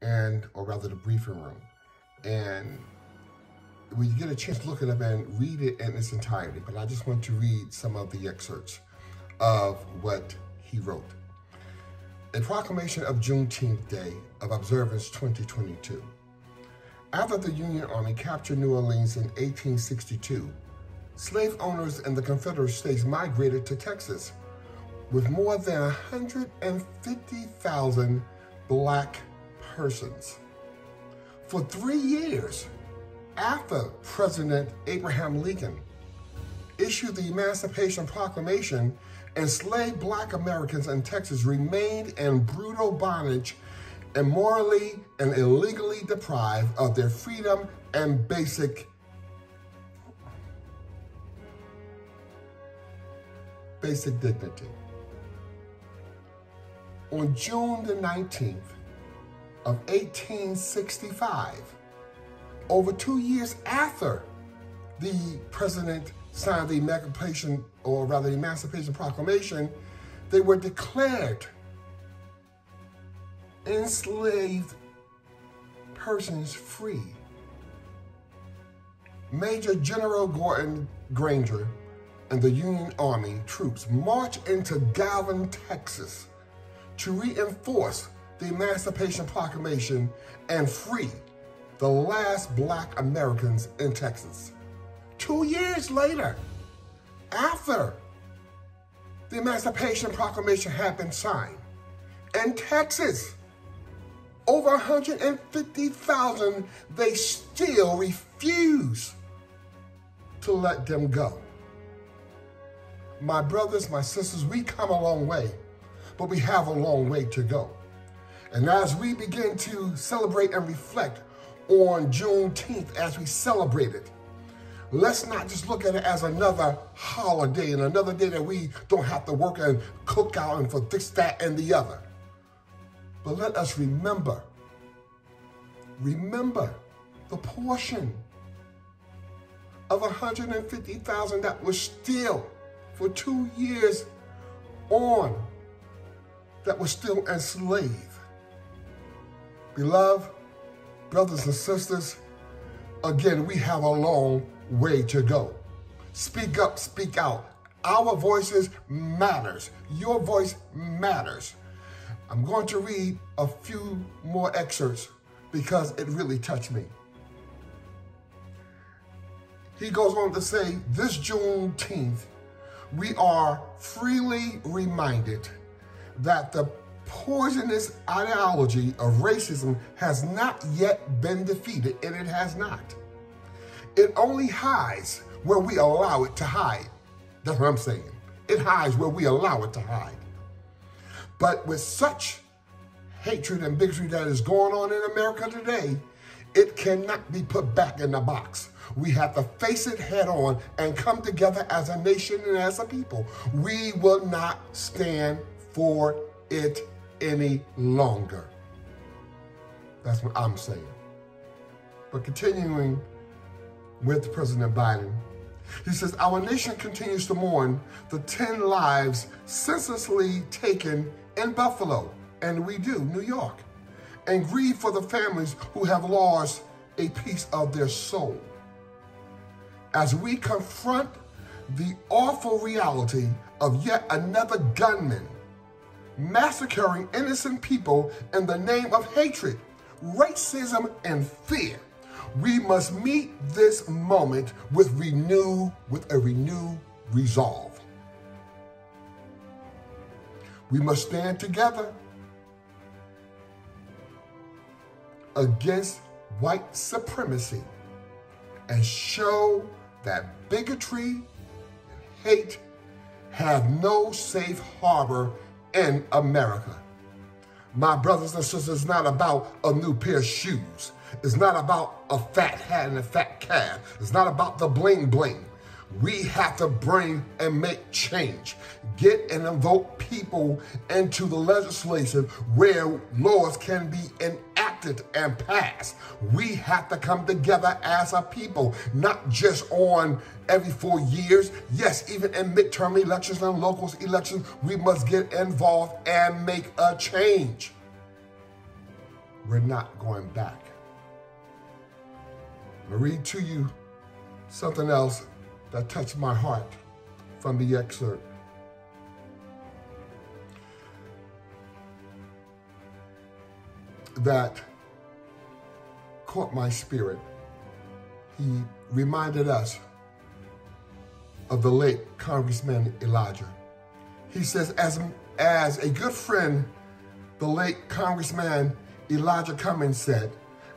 or rather the briefing room. And when you get a chance to look it up and read it in its entirety, but I just want to read some of the excerpts of what he wrote. A proclamation of Juneteenth Day of Observance 2022. After the Union Army captured New Orleans in 1862, slave owners in the Confederate States migrated to Texas with more than 150,000 Black persons. For 3 years after President Abraham Lincoln issued the Emancipation Proclamation, enslaved Black Americans in Texas remained in brutal bondage, immorally and illegally deprived of their freedom and basic dignity. On June the 19th of 1865, over 2 years after the president signed the Emancipation, or rather the Emancipation Proclamation, they were declared enslaved persons free. Major General Gordon Granger and the Union Army troops marched into Galvin, Texas to reinforce the Emancipation Proclamation and free the last Black Americans in Texas. 2 years later, after the Emancipation Proclamation had been signed, in Texas, over 150,000, they still refuse to let them go. My brothers, my sisters, we come a long way, but we have a long way to go. And as we begin to celebrate and reflect on Juneteenth as we celebrate it, let's not just look at it as another holiday and another day that we don't have to work and cook out and for this, that, and the other. But let us remember the portion of 150,000 that was still, for 2 years on, that was still enslaved. Beloved brothers and sisters, again, we have a long way to go. Speak up, speak out. Our voices matters. Your voice matters. I'm going to read a few more excerpts because it really touched me. He goes on to say, this Juneteenth, we are freely reminded that the poisonous ideology of racism has not yet been defeated, and it has not. It only hides where we allow it to hide. That's what I'm saying. It hides where we allow it to hide. But with such hatred and bigotry that is going on in America today, it cannot be put back in the box. We have to face it head on and come together as a nation and as a people. We will not stand for it any longer. That's what I'm saying. But continuing with President Biden, he says, our nation continues to mourn the 10 lives senselessly taken in Buffalo, and we do, New York, and grieve for the families who have lost a piece of their soul. As we confront the awful reality of yet another gunman massacring innocent people in the name of hatred, racism, and fear, we must meet this moment with a renewed resolve. We must stand together against white supremacy and show that bigotry and hate have no safe harbor in America. My brothers and sisters, it's not about a new pair of shoes. It's not about a fat hat and a fat calf. It's not about the bling bling. We have to bring and make change. Get and invoke people into the legislation where laws can be enacted and passed. We have to come together as a people, not just on every 4 years. Yes, even in midterm elections and local elections, we must get involved and make a change. we're not going back. I'll read to you something else that touched my heart from the excerpt. That caught my spirit. He reminded us of the late Congressman Elijah. He says, as a good friend, the late Congressman Elijah Cummings said,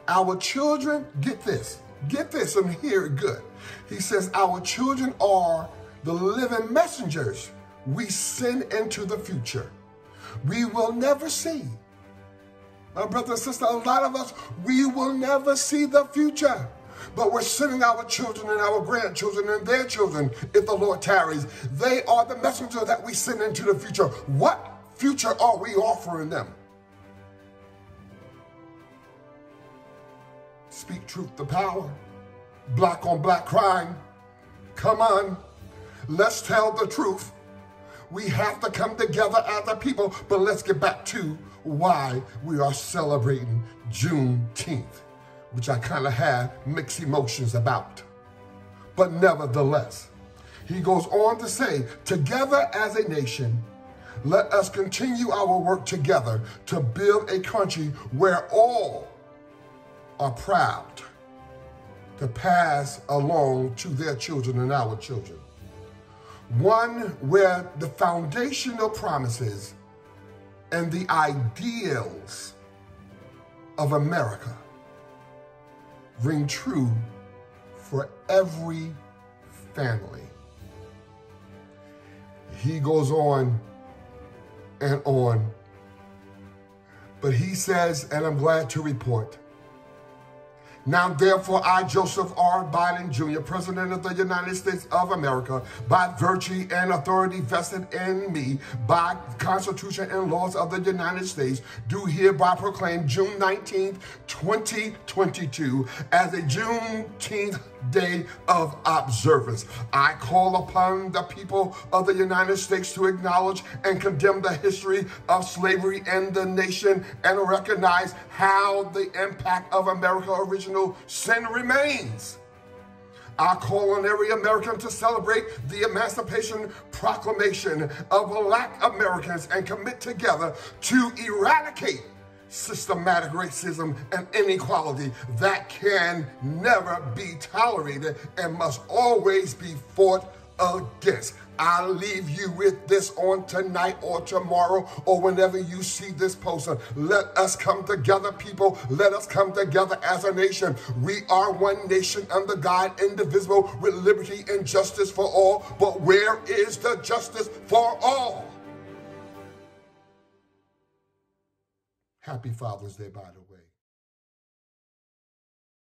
our children, get this and hear it good. He says, our children are the living messengers we send into the future. We will never see. My brother and sister, a lot of us, we will never see the future. But we're sending our children and our grandchildren and their children, if the Lord tarries. They are the messenger that we send into the future. What future are we offering them? Speak truth to power. Black on black crime. Come on, let's tell the truth. We have to come together as a people, but let's get back to why we are celebrating Juneteenth, which I kind of have mixed emotions about. But nevertheless, he goes on to say, together as a nation, let us continue our work together to build a country where all are proud to pass along to their children and our children. One where the foundational promises and the ideals of America ring true for every family. He goes on and on, but he says, and I'm glad to report, now, therefore, I, Joseph R. Biden, Jr., President of the United States of America, by virtue and authority vested in me by the Constitution and laws of the United States, do hereby proclaim June 19th, 2022 as a Juneteenth Day of Observance. I call upon the people of the United States to acknowledge and condemn the history of slavery in the nation and recognize how the impact of America's original sin remains. I call on every American to celebrate the Emancipation Proclamation of Black Americans and commit together to eradicate systematic racism and inequality that can never be tolerated and must always be fought against. I'll leave you with this on tonight or tomorrow or whenever you see this poster. Let us come together, people. Let us come together as a nation. We are one nation under God, indivisible, with liberty and justice for all. But where is the justice for all? Happy Father's Day, by the way.